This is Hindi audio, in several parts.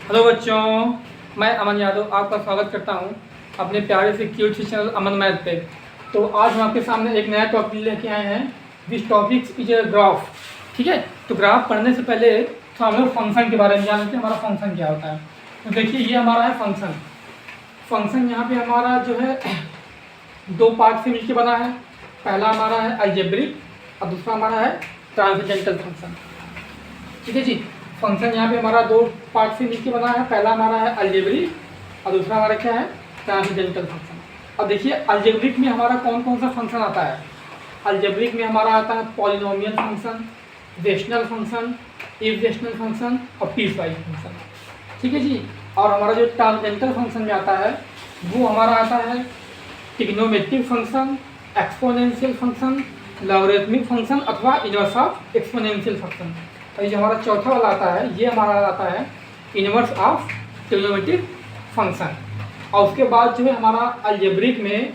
हेलो बच्चों, मैं अमन यादव आपका स्वागत करता हूं अपने प्यारे से क्यूट से चैनल अमन मैथ पे। तो आज हम आपके सामने एक नया टॉपिक लेके आए हैं। This topic is a graph. ठीक है, तो ग्राफ पढ़ने से पहले तो हम लोग फंक्शन के बारे में जान लेते हैं, हमारा फंक्शन क्या होता है। तो देखिए, ये हमारा है फंक्शन। फंक्शन यहाँ पे हमारा जो है दो पार्ट से मिलकर बना है। पहला हमारा है अलजेब्रिक और दूसरा हमारा है ट्रांसेंडेंटल फंक्शन। ठीक है जी, फंक्शन यहाँ पे हमारा दो पार्ट से मिलकर बना है। पहला हमारा है अलजेब्रिक और दूसरा हमारा क्या है, ट्रांसेंडेंटल फंक्शन। अब देखिए, अलजेब्रिक में हमारा कौन कौन सा फंक्शन आता है। अलजेब्रिक में हमारा आता है polynomial function, rational function, irrational function और पीसवाइज फंक्शन। ठीक है जी, और हमारा जो ट्रांसेंडेंटल फंक्शन में आता है वो हमारा आता है trigonometric function, exponential function, logarithmic function अथवा इनवर्स ऑफ एक्सपोनेंशियल फंक्शन। और ये जो हमारा चौथा वाला आता है ये हमारा आता है इनवर्स ऑफ ट्रिग्नोमेट्रिक फंक्शन। और उसके बाद जो है हमारा अलजेब्रिक में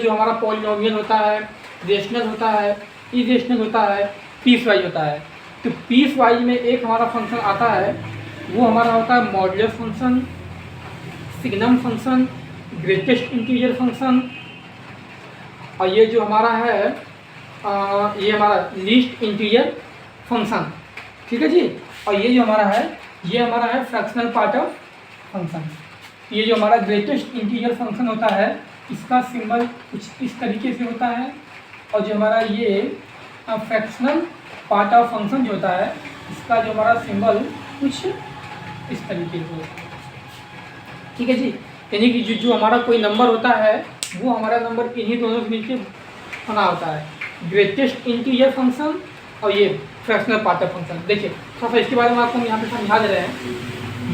जो हमारा पॉलिनोमियल होता है, रेशनल होता है, इरेशनल होता है, पीस वाइज होता है। तो पीस वाइज में एक हमारा फंक्शन आता है, वो हमारा होता है modulus function, signum function, greatest integer function. और ये जो हमारा है ये हमारा लीस्ट इंटीजर फंक्शन। ठीक है जी, और ये जो हमारा है ये हमारा है फ्रैक्शनल पार्ट ऑफ फंक्शन। ये जो हमारा ग्रेटेस्ट इंटीजर फंक्शन होता है इसका सिंबल कुछ इस तरीके से होता है, और जो हमारा ये फ्रैक्शनल पार्ट ऑफ फंक्शन जो होता है इसका जो हमारा सिंबल कुछ इस तरीके से होता है। ठीक है जी, यानी कि जो हमारा कोई नंबर होता है वो हमारा नंबर इन्हीं दोनों से मिलकर बना होता है, ग्रेटेस्ट इंटीजर फंक्शन और ये फ्रैक्शनल पार्ट ऑफ फंक्शन। देखिए थोड़ा सा इसके बारे में आपको हम यहाँ पे समझा दे रहे हैं।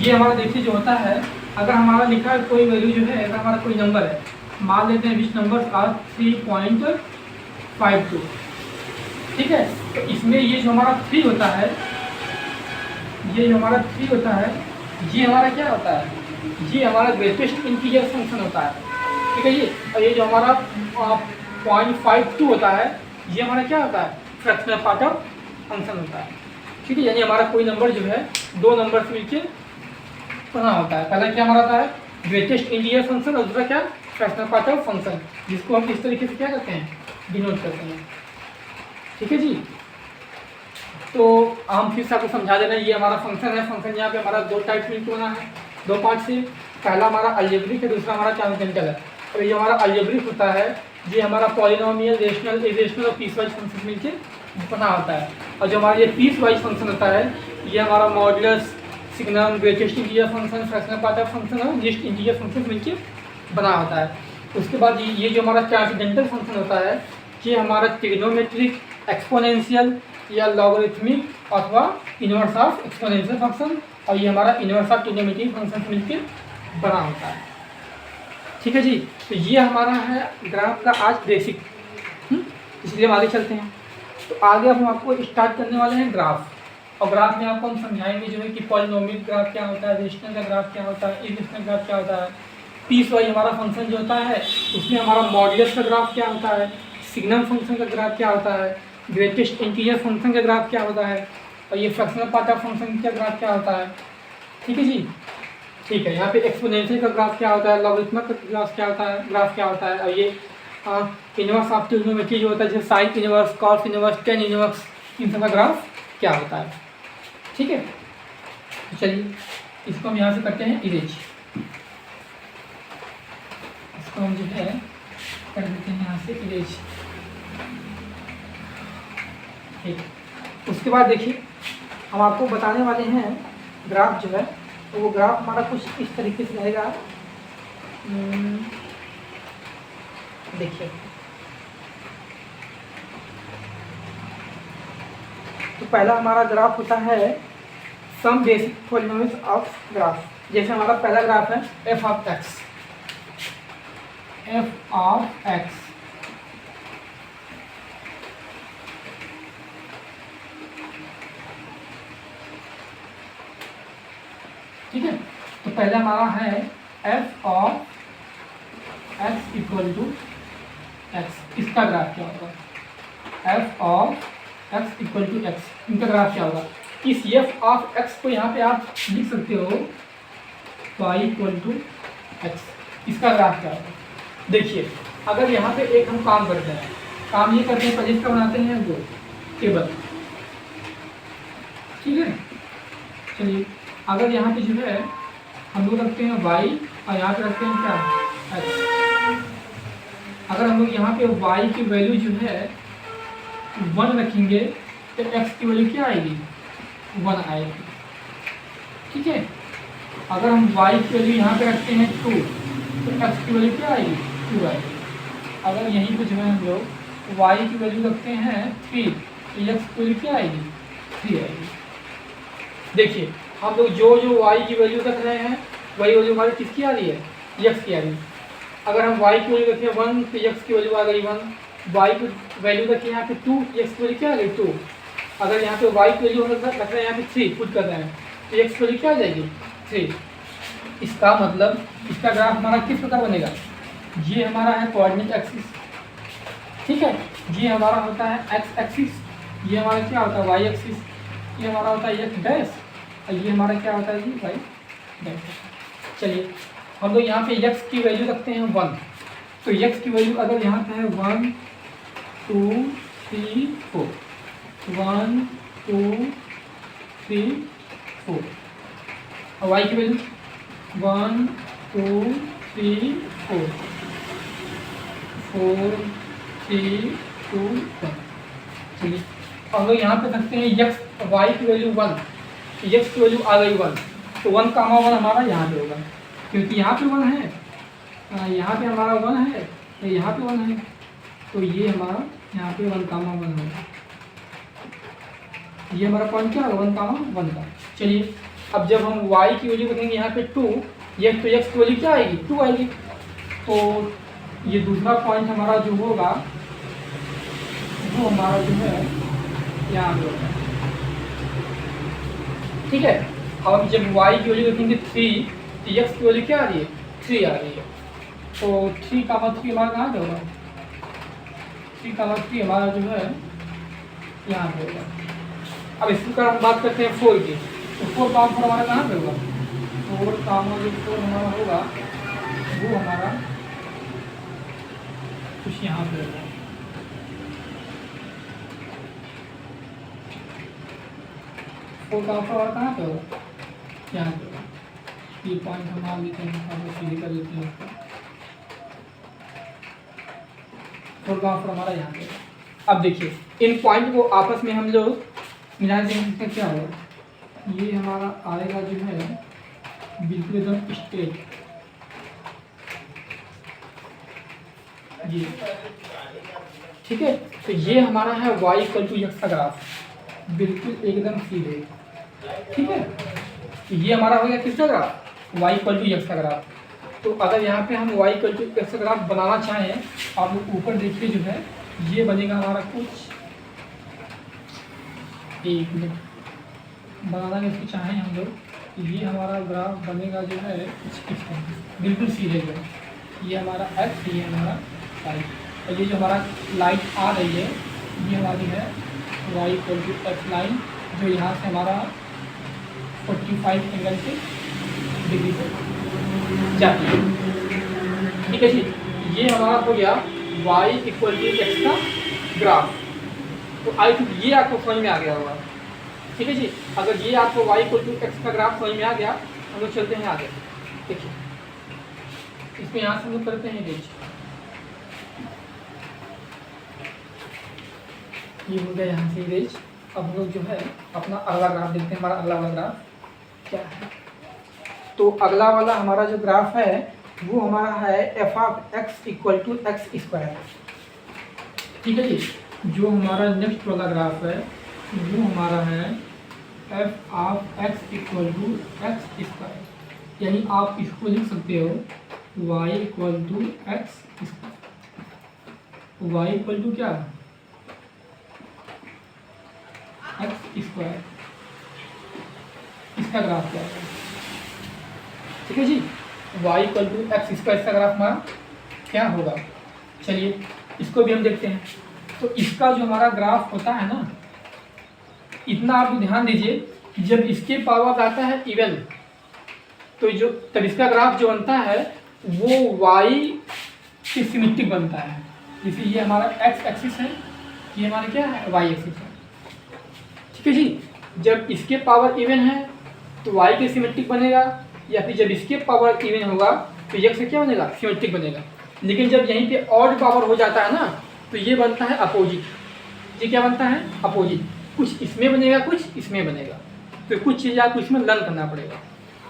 ये हमारा देखिए जो होता है, अगर हमारा लिखा है कोई वैल्यू जो है, अगर हमारा कोई नंबर है, मान लेते हैं विच नंबर आर 3.52। ठीक है, तो इसमें ये जो हमारा 3 होता है, ये जो हमारा 3 होता है ये हमारा क्या होता है, ये हमारा ग्रेटेस्ट इंटीजर फंक्शन होता है। ठीक है जी, और ये जो हमारा 0.52 होता है ये हमारा क्या होता है, फ्रैक्शनल पार्ट ऑफ फंक्शन होता है। ठीक है, यानी हमारा कोई नंबर जो है दो नंबर से मिलकर बना होता है। पहला क्या हमारा होता है, ग्रेटेस्ट इंटीजर फंक्शन, और दूसरा क्या, फ्रैक्शनल पार्ट ऑफ फंक्शन, जिसको हम इस तरीके से क्या करते हैं, डिनोट करते हैं। ठीक है जी, तो हम फिर से आपको समझा देना, ये हमारा फंक्शन है। फंक्शन यहाँ पे हमारा दो टाइप से मिलकर बना है, दो पार्ट से। पहला हमारा अलजेब्रिक है, दूसरा हमारा ट्रांसेंडेंटल है। और ये हमारा अलजेब्रिक होता है, ये हमारा पॉलिनोमियल, रेशनल, इरेशनल और पीस वाइज फंक्शन मिलकर बना होता है। और जो हमारा ये पीस वाइज फंक्शन होता है ये हमारा modulus, signum, greatest integer function, fractional part of function और लीस्ट इंटीजर फंक्शन मिलकर बना होता है। उसके बाद ये जो हमारा ट्रांसेंडेंटल फंक्शन होता है ये हमारा ट्रिग्नोमेट्रिक, एक्सपोनेंशियल या लॉगरिथमिक अथवा इनवर्स ऑफ एक्सपोनेंशियल फंक्शन, और ये हमारा इनवर्स ऑफ ट्रिग्नोमेट्रिक फंक्शन मिलकर बना होता है। ठीक है जी, तो ये हमारा है ग्राफ का आज बेसिक। इसलिए हम आगे चलते हैं। तो आगे अब हम आपको स्टार्ट करने वाले हैं ग्राफ, और ग्राफ में आपको हम समझाएंगे जो है कि पॉलिनोमियल ग्राफ क्या होता है, रेशनल का ग्राफ क्या होता है, इरेशनल ग्राफ क्या होता है, पीस वाइज हमारा फंक्शन जो होता है उसमें हमारा मॉड्यूलस का ग्राफ क्या होता है, सिग्नम फंक्शन का ग्राफ क्या होता है, ग्रेटेस्ट इंटीजर फंक्शन का ग्राफ क्या होता है, और ये फ्रैक्शनल पार्ट ऑफ फंक्शन का ग्राफ क्या होता है। ठीक है जी, ठीक है, यहाँ पे एक्सपोनेंशियल का ग्राफ क्या होता है, लॉगरिथमिक का ग्राफ क्या होता है, और ये इनवर्स ऑफ ट्रिग्नोमेट्री जो होता है जैसे sine inverse, cos inverse, tan inverse, इन सब का ग्राफ क्या होता है। ठीक है, तो चलिए इसको हम यहाँ से करते हैं इरेज। इसको हम जो है कर देते हैं यहाँ से इरेज। ठीक है, उसके बाद देखिए हम आपको बताने वाले हैं ग्राफ जो है, तो वो ग्राफ हमारा कुछ इस तरीके से रहेगा। देखिए, तो पहला हमारा ग्राफ होता है some basic polynomials of graph. जैसे हमारा पहला ग्राफ है एफ ऑफ एक्स। ठीक है, तो पहले हमारा है F of x equal to x, इसका ग्राफ क्या होगा, f of x equal to x, इनका ग्राफ क्या होगा। इस एफ ऑफ एक्स को यहाँ पे आप लिख सकते हो y इक्वल टू एक्स। इसका ग्राफ क्या होगा? देखिए अगर यहाँ पे एक हम काम करते हैं, काम ये करते हैं पहले इसका बनाते हैं वो टेबल, ठीक है। चलिए अगर यहाँ पे जो है हम लोग रखते हैं y और यहाँ पे रखते हैं क्या x। अगर हम लोग यहाँ पे y की वैल्यू जो है 1 रखेंगे तो x की वैल्यू क्या आएगी? 1 आएगी, ठीक है। अगर हम y की वैल्यू यहाँ पे रखते हैं 2 तो x की वैल्यू क्या आएगी? 2 आएगी। अगर यहीं पे जो है हम लोग y की वैल्यू रखते हैं 3 तो x की वैल्यू क्या आएगी? 3 आएगी। देखिए हम लोग जो जो y की वैल्यू रख रहे हैं वही वैल्यू हमारी किसकी आ रही है? x की आ रही है। अगर हम y की वैल्यू रखें 1 तो x की वैल्यू आ गई 1, y की वैल्यू रखें यहाँ पे 2, x की वैल्यू क्या आ गई? 2। अगर यहाँ पे y की वैल्यू रख रहे हैं यहाँ पे 3 पुट कर रहे हैं तो x की वैल्यू क्या आ जाएगी? 3। इसका मतलब इसका ग्राफ हमारा किस प्रकार बनेगा? ये हमारा है कोऑर्डिनेट एक्सिस, ठीक है। ये हमारा होता है एक्स एक्सिस, ये हमारा क्या होता है? वाई एक्सिस, ये हमारा होता है एक्स डैश और ये हमारा क्या होता है? जी वाई डैश। चलिए हम लोग यहाँ पे एक्स की वैल्यू रखते हैं 1, तो एक्स की वैल्यू अगर यहाँ पे है 1 2 3 4, 1 2 3 4 और वाई की वैल्यू 1 2 3 4 4 3 2 1। चलिए हम लोग यहाँ पे रखते हैं एक्स वाई की वैल्यू 1, एक्स की वैल्यू आ गई 1 तो 1 कामा 1 हमारा यहाँ पे होगा, क्योंकि यहाँ पे 1 है, यहाँ पे हमारा 1 है, यहाँ पे 1 है, तो ये हमारा यहाँ पे 1 कामा 1 होगा। ये हमारा पॉइंट क्या होगा? 1 कामा 1 का। चलिए अब जब हम y की वैल्यू रखेंगे यहाँ पे 2, ये तो x की वैल्यू क्या आएगी? 2 आएगी। तो ये दूसरा पॉइंट हमारा जो होगा वो हमारा जो है यहाँ पे होगा, ठीक है। अब जब y की वैल्यू रखेंगे 3 तो x की वैल्यू क्या आ रही है? 3 आ रही है। तो 3 कामा 3 हमारा कहाँ पे होगा? 3 कामा 3 हमारा जो है यहाँ पे होगा। अब इस प्रकार हम बात करते हैं 4 की, तो 4 कामा 4 हमारा कहाँ पे होगा? 4 कामा जो 4 हमारा होगा वो हमारा कुछ यहाँ पे होगा। फोर का हमारा कहाँ पे होगा? यहाँ पे होगा। ये पॉइंट हम मान लेते हैं, सीधे कर लेते हैं उसको। 4 का हमारा यहाँ पे होगा। अब देखिए इन पॉइंट को आपस में हम लोग मिला देंगे, क्या होगा? ये हमारा आएगा जो है बिल्कुल एकदम स्ट्रेट, ये ठीक है। तो ये हमारा है y इक्वल टू एक्स का ग्राफ, बिल्कुल एकदम सीधे, ठीक है। तो ये हमारा हो गया किसका graph? y equal to x का ग्राफ। तो अगर यहाँ पे हम y इक्वल टू एक्स का ग्राफ बनाना चाहें, आप लोग ऊपर देखिए जो है ये बनेगा हमारा कुछ, एक मिनट बनाना इसको चाहें हम लोग, तो ये हमारा ग्राफ बनेगा जो है कुछ इस तरह बिल्कुल सीधे जो ये हमारा x, ये हमारा y, और ये जो हमारा लाइन आ रही है ये हमारी है y equal to x line, जो यहाँ से हमारा 45 एंगल से डिग्री से जाती है, ठीक है जी। ये हमारा हो गया y इक्वल टू एक्स का ग्राफ। तो आई थिंक ये आपको समझ में आ गया होगा, ठीक है जी। अगर ये आपको y इक्वल टू एक्स का ग्राफ समझ में आ गया, हम लोग चलते हैं आगे। देखिए इसमें यहाँ से हम लोग करते हैं रेंज, ये हो गया यहाँ से रेंज। अब हम लोग जो है अपना अगला ग्राफ देखते हैं, हमारा अगला वाला ग्राफ क्या है। तो अगला वाला हमारा जो ग्राफ है वो हमारा है F of x equal to x square, ठीक है जी। जो हमारा नेक्स्ट वाला ग्राफ है वो हमारा है F of x equal to x square, यानी आप इसको लिख सकते हो Y equal to x square. Y equal to क्या? X square. इसका ग्राफ क्या है? ठीक है जी, Y equal to x square का ग्राफ हमारा क्या होगा? चलिए इसको भी हम देखते हैं। तो इसका जो हमारा ग्राफ होता है ना, इतना आप ध्यान दीजिए कि जब इसके पावर आता है इवन, तो जो तब इसका ग्राफ जो बनता है वो वाई की सिमेट्रिक बनता है। जैसे ये हमारा एक्स एक्सिस है, ये हमारा क्या है, वाई एक्सिस है। ठीक है जी, जब इसके पावर इवन है तो वाई के सिमेट्रिक बनेगा, या फिर जब इसके पावर इवन होगा तो एक्स से क्या बनेगा, सिमेट्रिक बनेगा। लेकिन जब यहीं पे ऑड पावर हो जाता है ना तो ये बनता है अपोजिट। ये क्या बनता है, अपोजिट। कुछ इसमें बनेगा, कुछ इसमें बनेगा, तो कुछ चीज़ आपको इसमें लर्न करना पड़ेगा।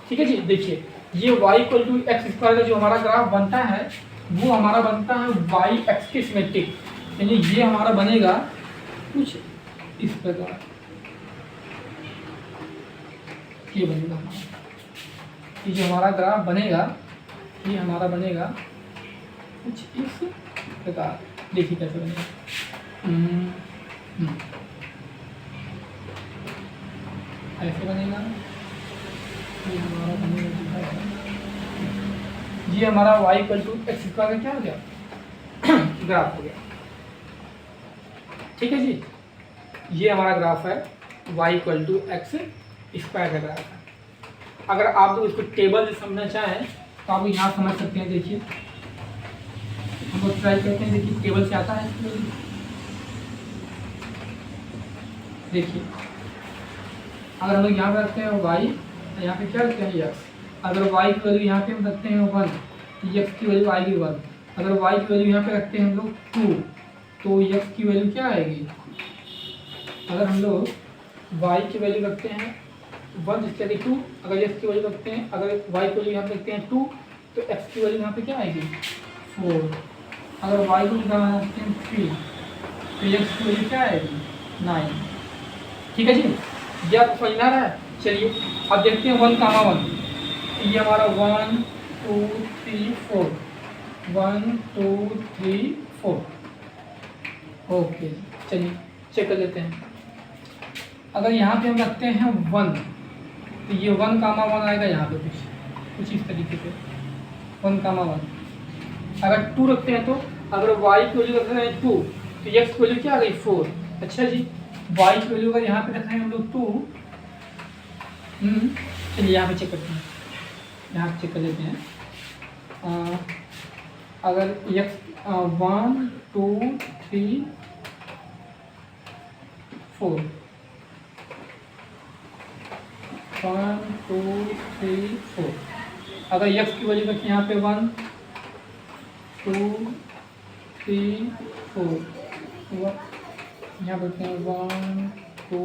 ठीक है जी, देखिए ये y equal to x square का जो हमारा ग्राफ बनता है वो हमारा बनता है वाई एक्स के सिमेट्रिक, यानी ये हमारा बनेगा कुछ इस प्रकार, ये बनेगा हमारा, ये जो हमारा ग्राफ बनेगा ये हमारा बनेगा कुछ इस प्रकार। देखिए कैसे बनेगा, ऐसे बनेगा, ये हमारा बनेगा, ये हमारा y equal to x square का क्या हो गया, ग्राफ हो गया। ठीक है जी, ये हमारा ग्राफ है y equal to x square का ग्राफ है। अगर आप लोग इसको टेबल से समझना चाहें तो आप यहाँ समझ सकते हैं। देखिए हम लोग ट्राई करते हैं, देखिए टेबल से आता है। देखिए अगर हम लोग यहाँ पे रखते हैं y, यहाँ पे क्या रखते हैं x, अगर y की वैल्यू यहाँ पे हम रखते हैं 1, x की वैल्यू आएगी 1। अगर y की वैल्यू यहाँ पे रखते हैं हम लोग 2, तो x की वैल्यू क्या आएगी। अगर हम लोग y की वैल्यू रखते हैं 1 जिसके आगे 2, अगर x की वैल्यू रखते हैं, अगर y की वैल्यू यहाँ पे रखते हैं 2, तो x की वैल्यू यहाँ पे क्या आएगी 4। अगर y को यहाँ रखते हैं 3, तो x की वैल्यू क्या आएगी 9। ठीक है जी, ये आपको समझ में आ रहा है। चलिए अब देखते हैं 1, 1, ये हमारा 1 2 3 4, 1 2 3 4। ओके चलिए चेक कर लेते हैं। अगर यहाँ पे हम रखते हैं 1, तो ये 1, 1 आएगा यहाँ पे कुछ इस तरीके से 1, 1। अगर 2 रखते हैं तो अगर y की वैल्यू रख रहे हैं 2, तो x की वैल्यू क्या आ गई 4। अच्छा जी, y की वैल्यू अगर यहाँ पे रख रहे हैं हम लोग 2, चलिए यहाँ पे चेक करते हैं, यहाँ चेक कर लेते हैं। अगर x 1 2 3 4, 1 2 3 4, अगर x की वैल्यू रखें यहाँ पे 1 2 3 4, यहाँ पर रखते हैं 1 2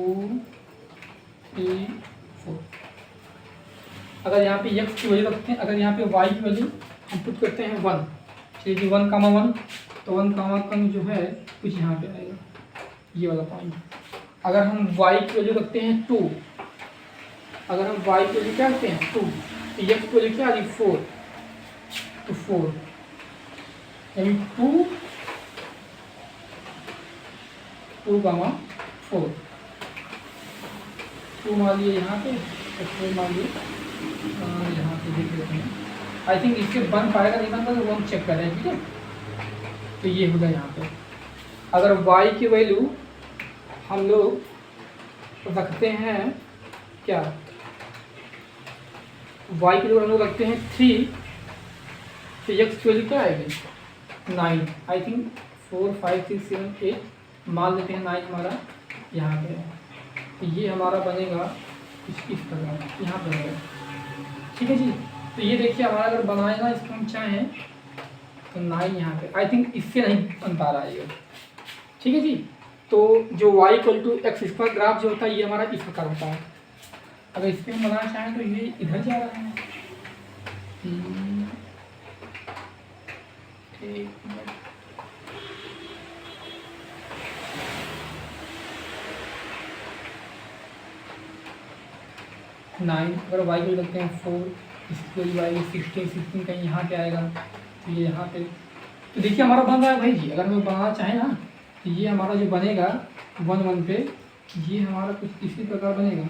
3 4। अगर यहाँ पे x की वैल्यू रखते हैं, अगर यहाँ पे y की वैल्यू हम पुट करते हैं 1, चलिए जी 1, 1, तो 1, जो है कुछ यहाँ पे आएगा ये वाला पॉइंट। अगर हम y की वैल्यू रखते हैं 2, अगर हम y की वैल्यू क्या रखते हैं 2, तो x की वैल्यू क्या आ रही 4, तो 4 यानी 2 4, 2 मान लिए यहाँ पे, 4 मान लिए यहाँ पे। देख लेते हैं, आई थिंक इससे बन पाएगा नहीं बनता, तो वो हम चेक कर रहे हैं। ठीक है, तो ये होगा यहाँ पे। अगर y की वैल्यू हम लोग रखते हैं क्या, y की वैल्यू हम लोग रखते हैं 3, तो x की वैल्यू क्या आएगी 9। आई थिंक 4 5 6 7 8 मान लेते हैं 9 हमारा यहाँ पे है, तो ये हमारा बनेगा इस प्रकार यहाँ पर बनेगा। ठीक है जी, तो ये देखिए हमारा अगर बनाएगा इसको हम चाहें तो 9 यहाँ पे, आई थिंक इससे नहीं बन पा रहा है ये। ठीक है जी, तो जो y equal to x square graph जो होता है ये हमारा इस प्रकार होता है। अगर इस पर हम बनाना चाहें तो ये इधर जा रहा है। ठीक है, नाइन, अगर वाई को लगते हैं 4, इसकी वैल्यू आएगी 16 कहीं यहाँ पे आएगा, तो ये यहाँ पे, तो देखिए हमारा बन रहा है भाई जी। अगर हम बनाना चाहें ना तो ये हमारा जो बनेगा 1 1 पे, ये हमारा कुछ इसी प्रकार बनेगा।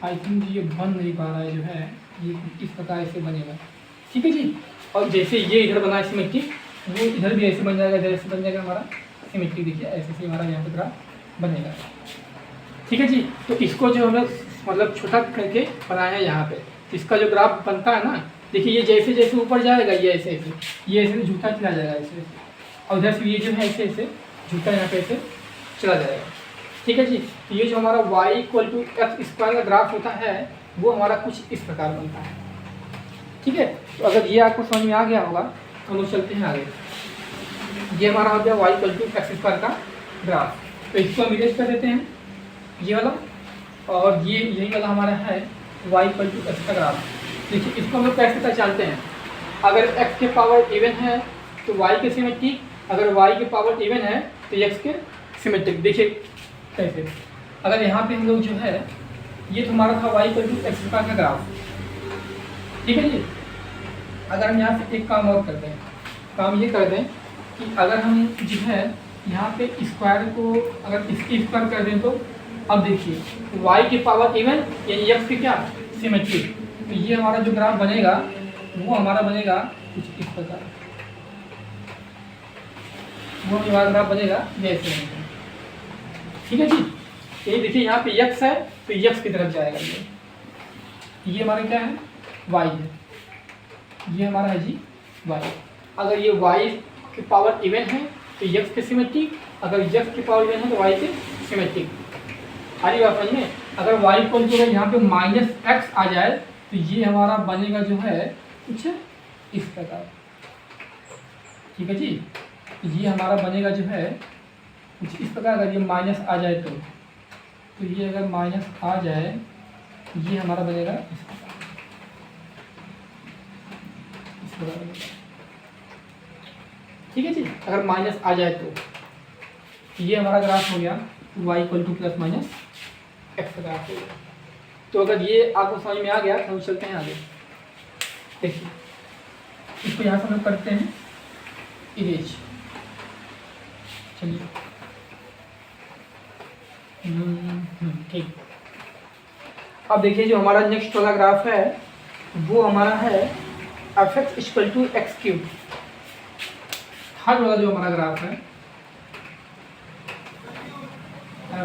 आई थिंक ये बन नहीं पा रहा है, जो है ये कुछ इस प्रकार से बनेगा। ठीक है जी, और जैसे ये इधर बना है सिमेट्रिक, वो इधर भी ऐसे बन जाएगा, जैसे बन जाएगा हमारा सिमेट्रिक। देखिए ऐसे से हमारा यहाँ पे ग्राफ बनेगा। ठीक है जी। तो इसको जो हम लोग मतलब छोटा करके बनाए हैं यहाँ पे, तो इसका जो ग्राफ बनता है ना, देखिए ये जैसे जैसे ऊपर जाएगा ये ऐसे ऐसे, ये ऐसे झूठा चला जाएगा ऐसे ऐसे, और उधर से ये जो है ऐसे ऐसे झूठा यहाँ पे ऐसे चला जाएगा। ठीक है जी। तो ये जो हमारा y = x² का ग्राफ होता है वो हमारा कुछ इस प्रकार बनता है। ठीक है। तो अगर ये आपको समझ में आ गया होगा तो हम लोग चलते हैं आगे। ये हमारा हो गया y = x² का ग्राफ। तो इसको हम इरेज कर देते हैं ये वाला, और ये यही वाला हमारा है y = x का ग्राफ। देखिए इसको हम लोग कैसे पहचानते हैं, अगर x के पावर इवन है तो y के सिमेट्रिक, अगर y के पावर इवन है तो x के सिमेट्रिक। देखिए कैसे, अगर यहाँ पे हम लोग जो है ये तो हमारा था y = x² का ग्राफ। ठीक है जी। अगर हम यहाँ से एक काम और कर दें, काम ये कर दें कि अगर हम जो है यहाँ पे स्क्वायर को अगर इसकी स्क्वायर कर दें, तो अब देखिए y की पावर इवन यानी x की क्या सिमेट्रिक, तो ये हमारा जो ग्राफ बनेगा वो हमारा बनेगा कुछ इस प्रकार, वो हमारा ग्राफ बनेगा जैसे। ठीक है जी। ये देखिए यहाँ पे x है तो x की तरफ जाएगा, ये हमारा क्या है y है, ये हमारा है जी y। अगर ये y की पावर इवन है तो x के सिमेट्रिक, अगर x की पावर इवन है तो y के सिमेट्रिक। आगे बात समझ में, अगर y इक्वल टू यहाँ पे -x आ जाए तो ये हमारा बनेगा जो है कुछ इस प्रकार। ठीक है जी। ये हमारा बनेगा जो है कुछ इस प्रकार। अगर ये माइनस आ जाए तो ये अगर माइनस आ जाए ये हमारा बनेगा इस प्रकार बनेगा। ठीक है जी। अगर माइनस आ जाए तो ये हमारा ग्राफ हो गया y = +-x का ग्राफ हो गया। तो अगर ये आपको समझ में आ गया तो हम चलते हैं आगे। देखिए इसको यहाँ से हम करते हैं इरेज। चलिए ठीक। अब देखिए जो हमारा नेक्स्ट वाला ग्राफ है वो हमारा है f(x) = x³। थर्ड वाला जो हमारा ग्राफ है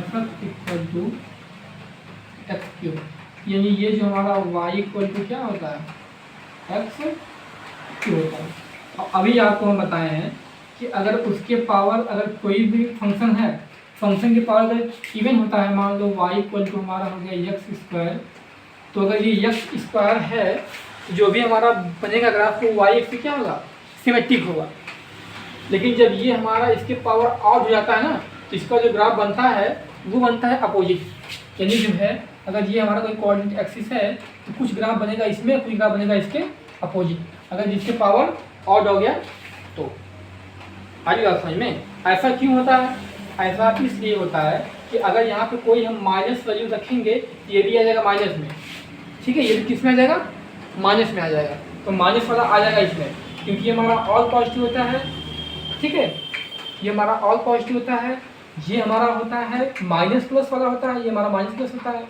f(x) = x³, यानी ये जो हमारा y = क्या होता है x³ होता है। और अभी आपको हम बताए हैं कि अगर उसके पावर अगर कोई भी फंक्शन है, फंक्शन के पावर अगर इवन होता है, मान लो y = हमारा हो गया x², तो अगर ये x² है जो भी हमारा बनेगा ग्राफ वो y एक्स से क्या होगा सिमेट्रिक होगा। लेकिन जब ये हमारा इसके पावर आउट हो जाता है ना तो इसका जो ग्राफ बनता है वो बनता है अपोजिट। यानी जो है अगर ये हमारा कोई कोऑर्डिनेट एक्सिस है तो कुछ ग्राफ बनेगा इसमें, कुछ ग्राफ बनेगा इसके अपोजिट, अगर जिसके पावर आउट हो गया तो। आगे बात समझ में, ऐसा क्यों होता है? ऐसा इसलिए होता है कि अगर यहाँ पे कोई हम माइनस वैल्यू रखेंगे तो ये भी आ जाएगा माइनस में। ठीक है, ये भी किस में आ जाएगा माइनस में आ जाएगा, तो माइनस वाला आ जाएगा इसमें, क्योंकि ये हमारा ऑल पॉजिटिव होता है। ठीक है, ये हमारा ऑल पॉजिटिव होता है, ये हमारा होता है माइनस प्लस वाला होता है, ये हमारा माइनस प्लस होता है,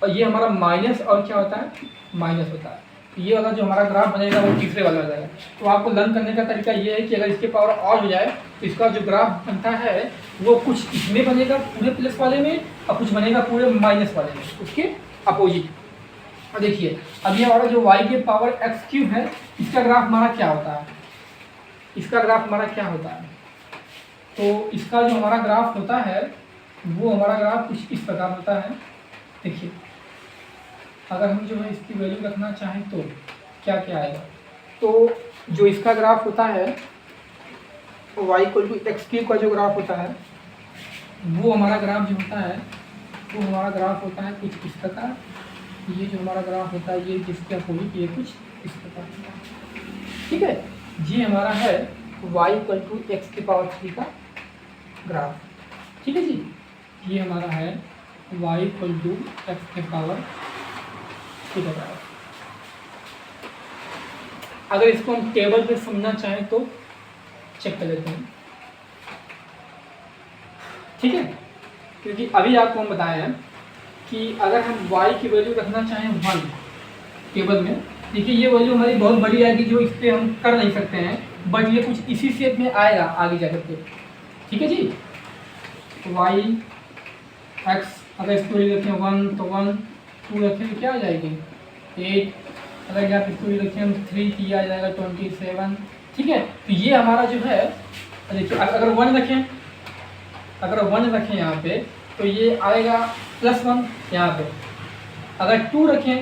और ये हमारा माइनस और क्या होता है माइनस होता है। तो ये वाला जो हमारा ग्राफ बनेगा वो तीसरे वाला हो जाएगा। तो आपको लर्न करने का तरीका ये है कि अगर इसके पावर ऑड हो जाए तो इसका जो ग्राफ बनता है वो कुछ इसमें बनेगा पूरे प्लस वाले में, और कुछ बनेगा पूरे माइनस वाले में, उसके अपोजिट। और देखिए अब ये हमारा जो y के पावर x³ है इसका ग्राफ हमारा क्या होता है, इसका ग्राफ हमारा क्या होता है, तो इसका जो हमारा ग्राफ होता है वो हमारा ग्राफ कुछ इस प्रकार होता है। देखिए अगर हम जो है इसकी वैल्यू रखना चाहें तो क्या क्या आएगा, तो जो इसका ग्राफ होता है y = x³ का जो ग्राफ होता है वो हमारा ग्राफ जो होता है वो हमारा ग्राफ होता है कुछ इस प्रकार। ये जो हमारा ग्राफ होता है ये जिसके अपोजिट ये कुछ इस प्रकार। ठीक है, ये हमारा है y = x³ का ग्राफ। ठीक है जी, ये हमारा है y = x³ का ग्राफ। अगर इसको हम टेबल पे समझना चाहें तो चेक कर लेते हैं। ठीक है, क्योंकि अभी आपको हम बताए हैं कि अगर हम y की वैल्यू रखना चाहें 1 टेबल में, देखिए ये वैल्यू हमारी बहुत बड़ी आएगी जो इस पर हम कर नहीं सकते हैं, बट ये कुछ इसी शेप में आएगा आगे जाकर के। ठीक है जी, y x अगर इसको रखें 1 तो 1, 2 रखें तो क्या आ जाएगी 8, अगर यहाँ पे इसको रखें हम 3 तो ये आ जाएगा 27। ठीक है, तो ये हमारा जो है देखिए, अगर 1 रखें, अगर 1 रखें यहाँ पे तो ये आएगा +1 यहाँ पे। अगर 2 रखें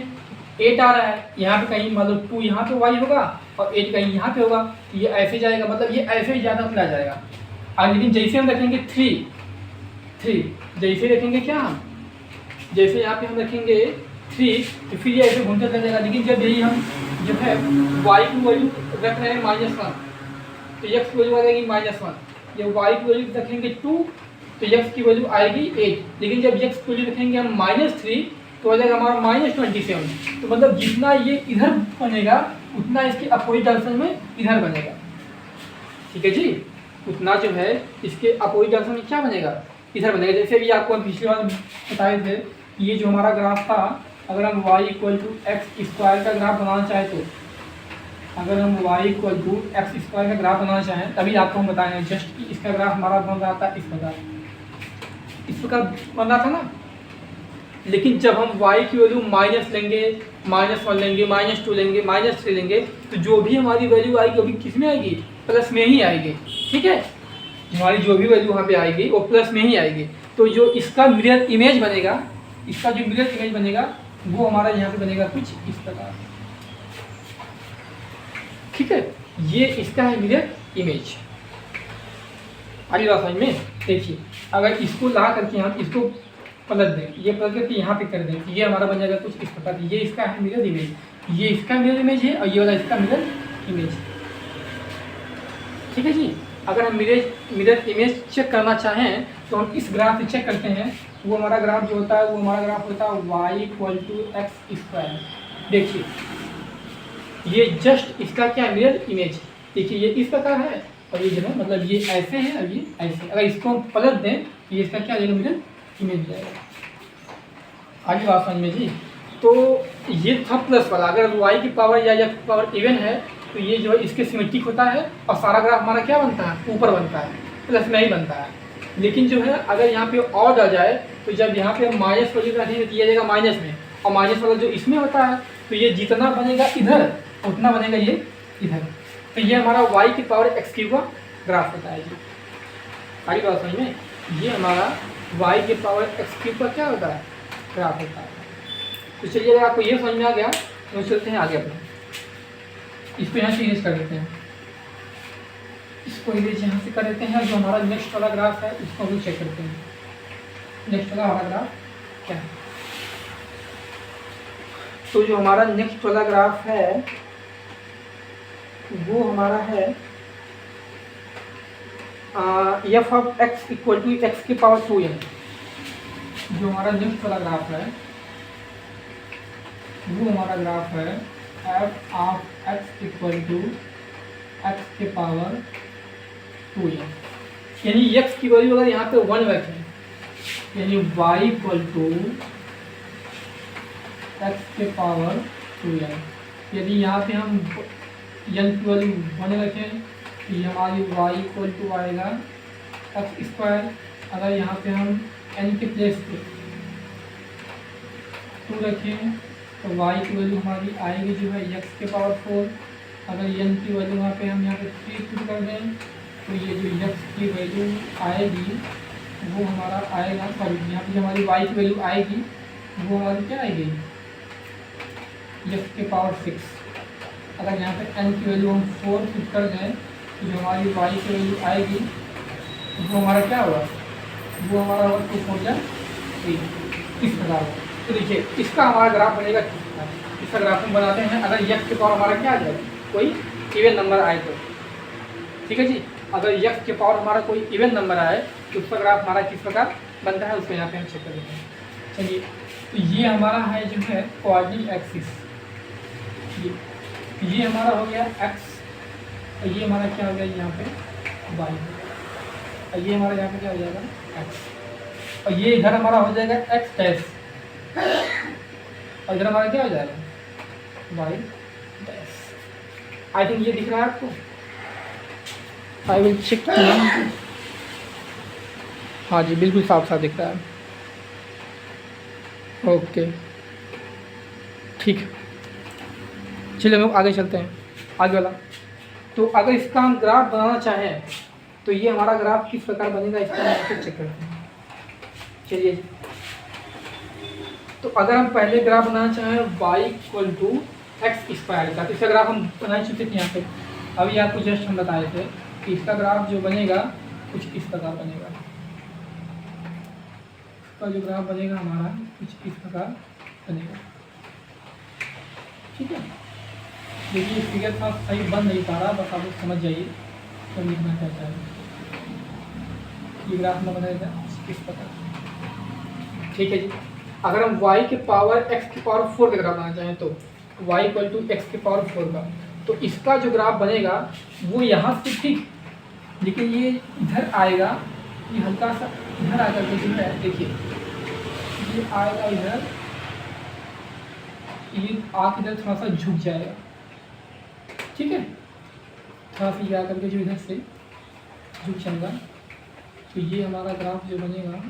8 आ रहा है यहाँ पे, कहीं मतलब 2 यहाँ पे y होगा और 8 कहीं यहाँ पे होगा, तो ये ऐसे जाएगा, मतलब ये ऐसे ही ज़्यादा खुला जाएगा। और लेकिन जैसे हम रखेंगे 3, जैसे रखेंगे क्या हम, जैसे यहाँ पे हम रखेंगे 3 तो फिर ये ऐसे घूमते चला जाएगा। लेकिन जब यही हम जो है y की वैल्यू रख रहे हैं -1 तो x की वैल्यू आ जाएगी -1, जब y की वैल्यू रखेंगे 2 तो x की वैल्यू आएगी 8, लेकिन जब x की वैल्यू रखेंगे हम -3 तो हो जाएगा हमारा -27। तो मतलब जितना ये इधर बनेगा उतना इसके अपोजिट डायरेक्शन में इधर बनेगा। ठीक है जी, उतना जो है इसके अपोजिट डायरेक्शन में क्या बनेगा, इधर बनेगा। जैसे भी आपको हम पिछली बार बताए थे, ये जो हमारा ग्राफ था, अगर हम y = x² का ग्राफ बनाना चाहें तो, अगर हम y = x² का ग्राफ बनाना चाहें तभी आपको हम बताएंगे। जस्ट कि इसका ग्राफ हमारा बन रहा था इस प्रकार बन रहा था ना। लेकिन जब हम y की वैल्यू माइनस लेंगे, -1 लेंगे, -2 लेंगे, -3 लेंगे, तो जो भी हमारी वैल्यू आएगी वो भी किस में आएगी, प्लस में ही आएगी। ठीक है, हमारी जो भी वैल्यू वहाँ पे आएगी वो प्लस में ही आएगी। तो जो इसका मिरर इमेज बनेगा, इसका जो मिरर इमेज बनेगा वो हमारा यहाँ पे बनेगा कुछ इस प्रकार। ठीक है, ये इसका है मिरर इमेज। आगे बात समझ में, देखिए अगर इसको ला करके हम इसको पलट दें, ये पलट करके यहाँ पे कर दें, तो ये हमारा बन जाएगा कुछ इस प्रकार। ये इसका है मिरर इमेज, ये इसका मिरर इमेज है और ये वाला इसका मिरर इमेज। ठीक है जी, अगर हम मिरर इमेज चेक करना चाहें तो हम इस ग्राफ से चेक करते हैं। वो हमारा ग्राफ जो होता है वो हमारा ग्राफ होता है y = x²। देखिए ये जस्ट इसका क्या मिरर इमेज, देखिए ये इस प्रकार है और ये जो है मतलब ये ऐसे है और ये ऐसे। अगर इसको हम पलट दें तो ये इसका क्या जाएगा, मिरर इमेज जाएगा। आगे बात समझ में जी। तो ये था प्लस वाला, अगर y की पावर या x की पावर इवन है तो ये जो है इसके सिमेट्रिक होता है और सारा ग्राफ हमारा क्या बनता है, ऊपर बनता है, प्लस में ही बनता है। लेकिन जो है अगर यहाँ पे ऑड आ जाए तो जब यहाँ पे हम माइनस वैल्यू रखेंगे तो ये जाएगा माइनस में, और माइनस वाला जो इसमें होता है तो ये जितना बनेगा इधर उतना बनेगा ये इधर। तो ये हमारा y की पावर x³ का ग्राफ होता है जी। सारी बात समझ में, ये हमारा y की पावर x³ का क्या होता है, ग्राफ होता है। तो चलिए अगर आपको ये समझ में आ गया तो चलते हैं आगे अपने, इसको यहाँ से इरेज कर देते हैं, इसको इरेज यहाँ से कर देते हैं। जो हमारा नेक्स्ट वाला ग्राफ है उसको भी चेक करते हैं। नेक्स्ट वाला हमारा ग्राफ क्या है, तो जो हमारा नेक्स्ट वाला ग्राफ है वो हमारा है f(x) = x⁴n। जो हमारा नेक्स्ट वाला ग्राफ है वो हमारा ग्राफ है f(x) = x⁴n। यानी x की वैल्यू अगर यहाँ पे 1 रखें, यानी y = x⁴n। यदि यहाँ पे हम n की वैल्यू 1 रखें तो ये हमारी y = आएगा x²। अगर यहाँ पे हम n के प्लेस पे 2 रखें तो y की वैल्यू हमारी आएगी जो है x⁴। अगर n की वैल्यू यहाँ पे हम यहाँ पे 3 पुट कर दें तो ये जो x की वैल्यू आएगी वो हमारा आएगा, सॉरी यहाँ पे हमारी y की वैल्यू आएगी वो हमारी क्या आएगी, x⁴। अगर यहाँ पे n की वैल्यू हम 4 पुट कर दें तो जो हमारी y की वैल्यू आएगी वो हमारा क्या होगा, वो हमारा होगा 2 4 जा 3, इस प्रकार। तो देखिए इसका हमारा ग्राफ बनेगा, इसका ग्राफ हम बनाते हैं। अगर x की पावर हमारा क्या आ जाए, कोई इवन नंबर आए तो, ठीक है जी। अगर x की पावर हमारा कोई इवन नंबर आए तो उसका ग्राफ हमारा किस प्रकार बनता है उसको यहाँ पे हम चेक कर लेते हैं। चलिए, तो ये हमारा है जो है कोऑर्डिनेट एक्सिस, ये हमारा हो गया x और ये हमारा क्या हो गया यहाँ पे y, और ये हमारा यहाँ पे क्या हो जाएगा x, और ये इधर हमारा हो जाएगा x' और इधर हमारा क्या हो जाएगा y'। आई थिंक ये दिख रहा है आपको, आई विल चेक। हाँ जी, बिल्कुल साफ साफ दिख रहा है। ओके ठीक है, चलिए हम लोग आगे चलते हैं, आगे वाला। तो अगर इसका हम ग्राफ बनाना चाहें तो ये हमारा ग्राफ किस प्रकार बनेगा इसका हम यहाँ पे चेक करते हैं। चलिए, तो अगर हम पहले ग्राफ बनाना चाहें y = x² का, तो इसका ग्राफ हम बना चुके थे यहाँ पे, अभी आपको जस्ट हम बताए थे कि इसका ग्राफ जो बनेगा कुछ इस प्रकार बनेगा। इसका जो ग्राफ बनेगा हमारा कुछ इस प्रकार बनेगा, ठीक है। देखिए फिगर था सही बन नहीं पा रहा, बस आप लोग समझ जाइए तो लिखना चाहता है। ये ग्राफ में बनेगा इस प्रकार, ठीक है जी। अगर हम y के पावर x⁴ का ग्राफ बनाना चाहें तो y = x⁴ का, तो इसका जो ग्राफ बनेगा वो यहाँ से ठीक, लेकिन ये इधर आएगा, ये हल्का सा इधर आकर के जो है देखिए ये आएगा इधर, ये आके इधर थोड़ा सा झुक जाएगा, ठीक है। थोड़ा सा ये आकर के जो इधर से झुक जाएगा, तो ये हमारा ग्राफ जो बनेगा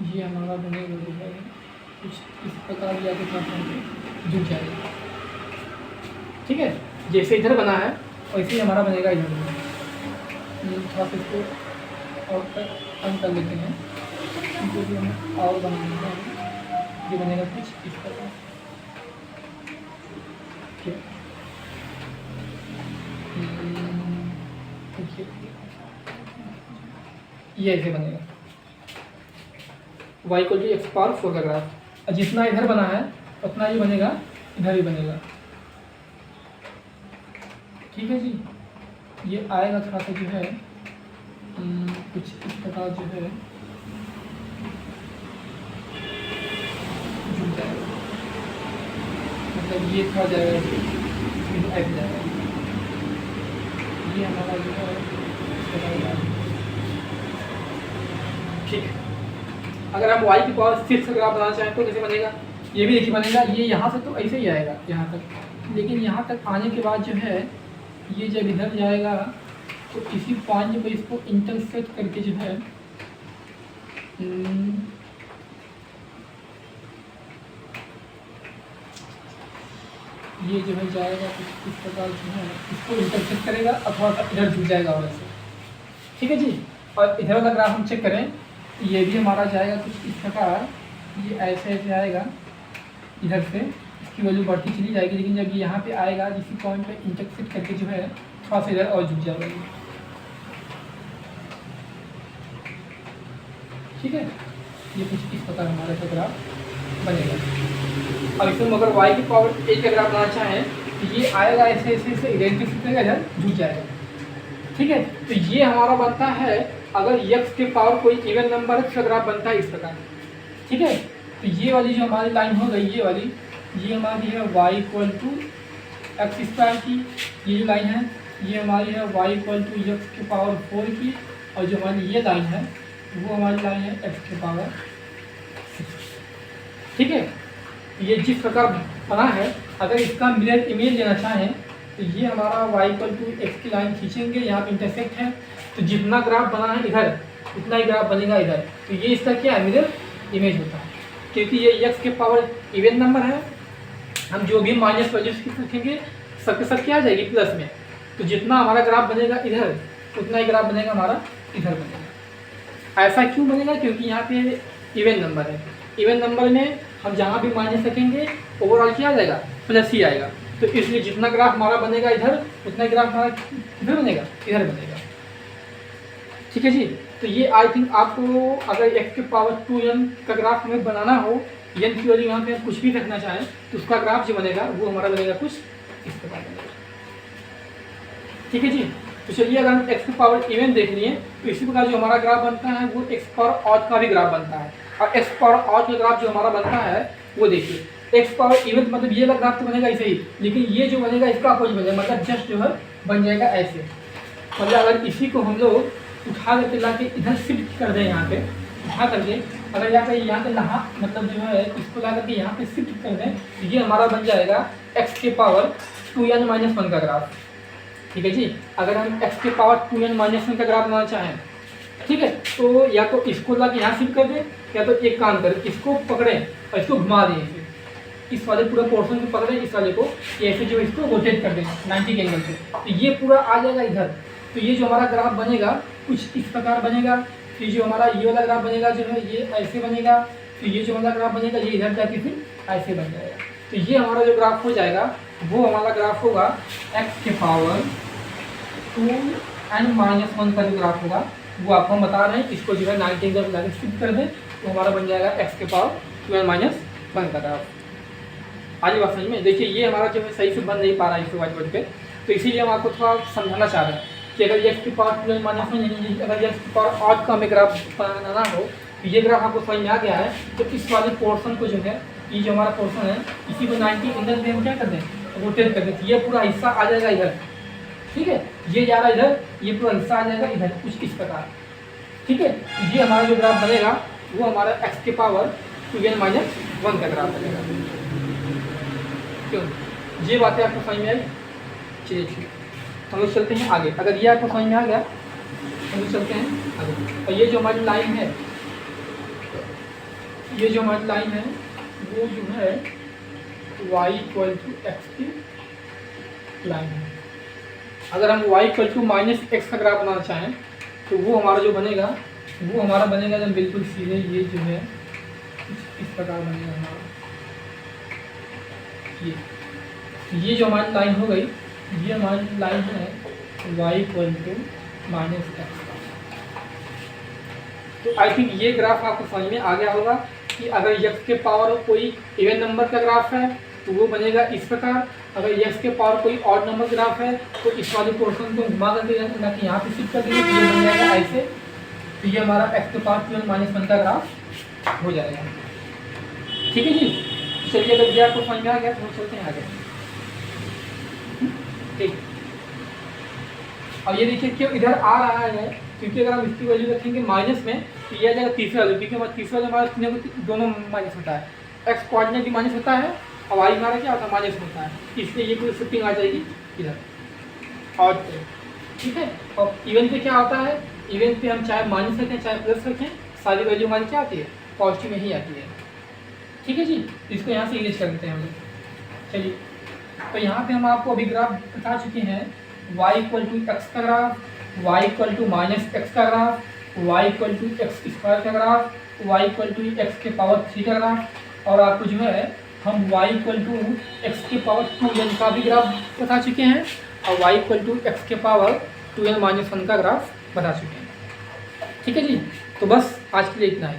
ये हमारा बनेगा जो है कुछ इस प्रकार या थोड़ा सा झुक जाएगा, ठीक है। जैसे इधर बना है वैसे ही हमारा बनेगा इधर। थोड़ा सा इसको और कम कर लेते हैं, इनको भी हमें और बनाना है, ये बनेगा कुछ इस प्रकार, ठीक है। ये ऐसे बनेगा y = x⁴ का ग्राफ, और जितना इधर बना है उतना ही बनेगा इधर ही बनेगा, ठीक है जी। ये आएगा थोड़ा सा जो है कुछ इस प्रकार जो है झुक जाएगा, मतलब ये थोड़ा जाएगा ऐसे जाएगा, ये हमारा जो है ठीक है। अगर हम y की पावर 6 का ग्राफ बनाना चाहें तो कैसे बनेगा, ये भी देखिए बनेगा, ये यहाँ से तो ऐसे ही आएगा यहाँ तक, लेकिन यहाँ तक आने के बाद जो है ये जब इधर जाएगा तो इसी पॉइंट पे इसको इंटरसेक्ट करके जो है ये जो है जाएगा कुछ इस प्रकार जो है इसको इंटरसेक्ट करेगा अथवा इधर झुक जाएगा वैसे, ठीक है जी। और इधर वाला ग्राफ हम चेक करें, ये भी हमारा जाएगा कुछ इस प्रकार, ये ऐसे ऐसे आएगा इधर से, इसकी वैल्यू बढ़ती चली जाएगी, लेकिन जब ये यहाँ पे आएगा इसी पॉइंट पे इंटरसेक्ट करके जो है थोड़ा सा इधर और झुक जाएगा, ठीक है। ये कुछ इस प्रकार हमारा का ग्राफ बनेगा। अब इसमें अगर y की पावर 1 का ग्राफ बनाना चाहें तो ये आएगा ऐसे ऐसे ऐसे इंटरसेक्ट करेगा इधर झुक जाएगा, ठीक है। तो ये हमारा बनता है, अगर x के पावर कोई इवन नंबर है तो ग्राफ बनता है इस प्रकार, ठीक है। तो ये वाली जो हमारी लाइन हो गई, ये वाली ये हमारी है y = x² की, ये जो लाइन है ये हमारी है y = x⁴ की, और जो हमारी ये लाइन है वो हमारी लाइन है x⁴, ठीक है। ये जिस प्रकार बना है, अगर इसका मिरर इमेज लेना चाहें तो ये हमारा y = x की लाइन खींचेंगे, यहाँ पे इंटरसेक्ट है, तो जितना ग्राफ बना है इधर उतना ही ग्राफ बनेगा इधर, तो ये इसका क्या है, मिरर इमेज होता है। क्योंकि ये x के पावर इवन नंबर है, हम जो भी माइनस वैल्यूज रखेंगे सबके सब क्या आ जाएगी प्लस में, तो जितना हमारा ग्राफ बनेगा इधर उतना ही ग्राफ बनेगा हमारा इधर बनेगा। ऐसा क्यों बनेगा, क्योंकि यहाँ पे इवन नंबर है, इवन नंबर में हम जहाँ भी माइनस रखेंगे ओवरऑल क्या आ जाएगा, प्लस ही आएगा, तो इसलिए जितना ग्राफ हमारा बनेगा इधर उतना ही ग्राफ हमारा इधर बनेगा, इधर बनेगा, ठीक है जी। तो ये आई थिंक आपको अगर x के पावर 2n का ग्राफ हमें बनाना हो, n की वैल्यू यहाँ पे हम कुछ भी रखना चाहें तो उसका ग्राफ जो बनेगा वो हमारा बनेगा कुछ इस प्रकार बनेगा, ठीक है जी। तो चलिए अगर हम x के पावर इवन देख लिए तो इसी प्रकार जो हमारा ग्राफ बनता है वो x पावर ऑड का भी ग्राफ बनता है, और x पावर ऑड का ग्राफ जो हमारा बनता है वो देखिए x पावर इवन मतलब ये वाला ग्राफ तो बनेगा ऐसे ही, लेकिन ये जो बनेगा इसका अपोजिट बनेगा, मतलब जस्ट जो है बन जाएगा ऐसे, मतलब अगर इसी को हम लोग उठा करके ला के इधर शिफ्ट कर दें, यहाँ पे उठा करके अगर यहाँ पे लहा मतलब जो है इसको ला करके यहाँ पे शिफ्ट कर दें तो ये हमारा बन जाएगा x के पावर 2n-1 का ग्राफ, ठीक है जी। अगर हम x के पावर 2n-1 का ग्राफ बनाना चाहें ठीक है। तो या तो इसको ला के यहाँ शिफ्ट कर दें, या तो एक काम करें, इसको पकड़ें और इसको घुमा दें ऐसे, इस वाले पूरा पोर्शन को पकड़ें, इस वाले को ऐसे जो इसको रोटेट कर दें 90 के एंगल से, तो ये पूरा आ जाएगा इधर। तो ये जो हमारा ग्राफ बनेगा कुछ इस प्रकार बनेगा। फिर जो हमारा ये वाला ग्राफ बनेगा जो है ये ऐसे बनेगा। फिर ये जो वाला ग्राफ बनेगा ये इधर जाके फिर ऐसे बन जाएगा। तो ये हमारा जो ग्राफ हो जाएगा वो हमारा ग्राफ होगा x के पावर 2n-1 का जो ग्राफ होगा वो आपको हम बता रहे हैं। इसको जो है 90 एंगल लाके शिफ्ट कर दें तो हमारा बन जाएगा x के पावर 2n-1 का ग्राफ। आगे बात समझ में। देखिए ये हमारा जो है सही से बन नहीं पा रहा है इस व्हाइट बोर्ड पे, तो इसीलिए हम आपको थोड़ा समझाना चाह रहे हैं कि अगर x की पावर 2n-1 अगर x की पावर 8 का हमें ग्राफ बनाना हो तो ये ग्राफ आपको समझ में आ गया है। तो इस वाले पोर्शन को जो है, ये जो हमारा पोर्शन है इसी को 90 एंगल पे हम क्या कर दें, रोटेट कर दें। ये पूरा हिस्सा आ जाएगा इधर, ठीक है, ये जा रहा है इधर, ये पूरा हिस्सा आ जाएगा इधर कुछ इस प्रकार, ठीक है। ये हमारा जो ग्राफ बनेगा वो हमारा x के पावर 2n-1 का ग्राफ बनेगा। क्यों, ये बातें आपको समझ में आई? चलिए ठीक, हम लोग चलते हैं आगे। अगर ये आपको समझ में आ गया हम लोग चलते हैं आगे। और ये जो हमारी लाइन है, ये जो हमारी लाइन है वो जो है y = x की लाइन है। अगर हम y = -x का ग्राफ बनाना चाहें तो वो हमारा जो बनेगा वो हमारा बनेगा जब बिल्कुल सीधे ये जो है इस प्रकार बनेगा हमारा। ये जो हमारी लाइन हो गई, ये हमारी लाइन है y = -x। तो आई थिंक ये ग्राफ आपको समझ में आ गया होगा कि अगर x के पावर कोई इवन नंबर का ग्राफ है तो वो बनेगा इस प्रकार। अगर x के पावर कोई ऑड नंबर ग्राफ है तो इस वाले पोर्शन को घुमा करके यहाँ पे शिफ्ट कर देंगे तो ये बन जाएगा ऐसे। तो ये हमारा x के पावर 2n-1 का ग्राफ हो जाएगा, ठीक है जी। चलिए अगर ये आपको समझ में आ गया तो चलते हैं आगे, ठीक। अब ये देखिए क्यों इधर आ रहा है, क्योंकि अगर हम इसकी वैल्यू रखेंगे माइनस में तो ये आ जाएगा तीसरा वैल्यू, क्योंकि हमारा तीसरा वैल्यू हमारा दोनों माइनस होता है। एक्स कोऑर्डिनेट भी माइनस होता है और वाई हमारा क्या होता है, माइनस होता है। इसलिए ये पूरी शिफ्टिंग आ जाएगी इधर ऑड पे, ठीक है। और इवन पे क्या होता है, इवन पे हम चाहे माइनस रखें चाहे प्लस रखें, सारी वैल्यू हमारी क्या आती है, पॉजिटिव में ही आती है, ठीक है जी। इसको यहाँ से इरेज कर देते हैं हम लोग। चलिए तो यहाँ पे हम आपको अभी ग्राफ बता चुके हैं, y = x का ग्राफ, y = -x का ग्राफ, y = x² का ग्राफ, y = x के पावर 3 का ग्राफ, और आपको जो है हम y = x के पावर 2n का भी ग्राफ बता चुके हैं और y = x के पावर 2n-1 का ग्राफ बता चुके हैं, ठीक है जी। तो बस आज के लिए इतना ही।